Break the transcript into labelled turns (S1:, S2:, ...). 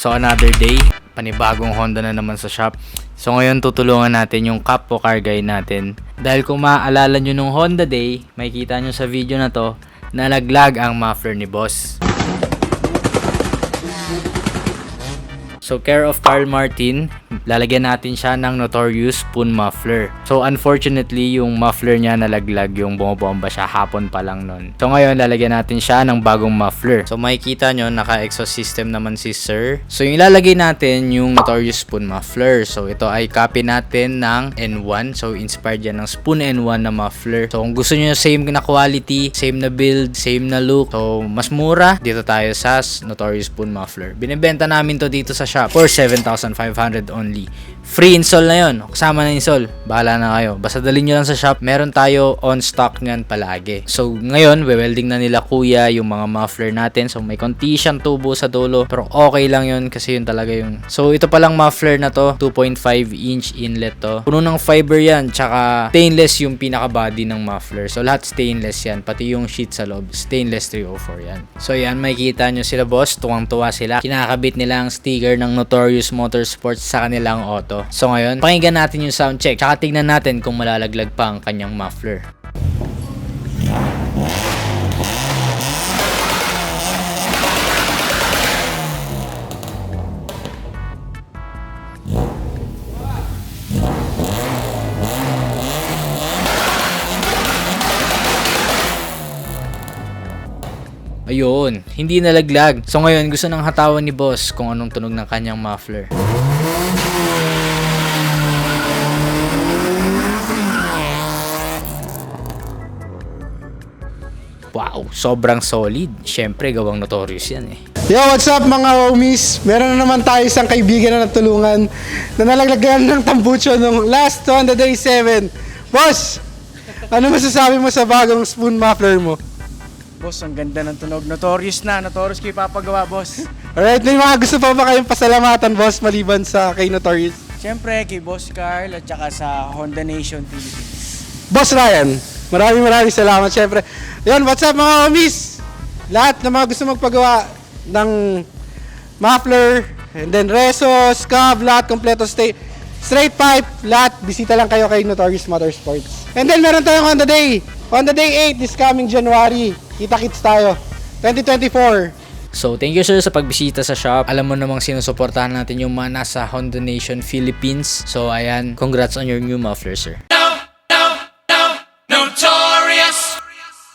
S1: So another day, panibagong Honda na naman sa shop. So ngayon tutulungan natin yung kapwa car guy natin. Dahil kung maaalala nyo nung Honda Day, makikita nyo sa video na to, nalaglag ang muffler ni boss. So care of Carl Martin, lalagyan natin siya ng Notorious spoon muffler. So unfortunately, yung muffler niya nalaglag, yung bumabomba siya hapon pa lang nun. So ngayon lalagyan natin siya ng bagong muffler. So makikita nyo, naka-exhaust system naman si sir. So yung ilalagay natin yung Notorious spoon muffler. So ito ay copy natin ng N1. So inspired yan ng spoon N1 na muffler. So kung gusto nyo same na quality, same na build, same na look, so mas mura, dito tayo sa Notorious spoon muffler. Binibenta namin to dito sa shop for 7,500 only. Free install na yun. Kasama na install. Bahala na kayo. Basta dalhin nyo lang sa shop. Meron tayo on stock nyan palagi. So ngayon, welding na nila kuya yung mga muffler natin. So may konti siyang tubo sa dulo. Pero okay lang yun kasi yun talaga yung... So ito palang muffler na to. 2.5 inch inlet to. Puno ng fiber yan. Tsaka stainless yung pinaka body ng muffler. So lahat stainless yan. Pati yung sheet sa loob. Stainless 304 yan. So yan, makikita nyo sila boss. Tuwang-tuwa sila. Kinakabit nila ang sticker ng Notorious Motorsports sa kanilang auto. So ngayon, pakinggan natin yung sound check. Tsaka tignan natin kung malalaglag pa ang kanyang muffler. Ayun, hindi nalaglag. So ngayon, gusto nang hatawan ni boss kung anong tunog ng kanyang muffler. Wow, sobrang solid. Siyempre, gawang Notorious yan eh.
S2: Yo, what's up mga homies? Meron na naman tayo isang kaibigan na natulungan na nalaglagan ng tambucho nung last Honda Day 7. Boss, ano masasabi mo sa bagong spoon muffler mo?
S3: Boss, ang ganda ng tunog. Notorious na. Notorious kayo papagawa, boss.
S2: Alright, may mga gusto pa ba kayong pasalamatan, boss, maliban sa kay Notorious?
S3: Siyempre, kay Boss Carl at saka sa Honda Nation Philippines.
S2: Boss Ryan, maraming salamat. Siyempre, yun, what's up mga homies? Lahat na mga gusto magpagawa ng muffler, and then reso, scab, lahat kompleto, straight pipe, lahat, bisita lang kayo kay Notorious Motorsports. And then meron tayong Honda Day. Honda Day 8 this coming January. Kita-kits tayo. 2024.
S1: So, thank you sir sa pagbisita sa shop. Alam mo namang sinusuportahan natin yung mga nasa Honda Nation Philippines. So, ayan, congrats on your new muffler sir.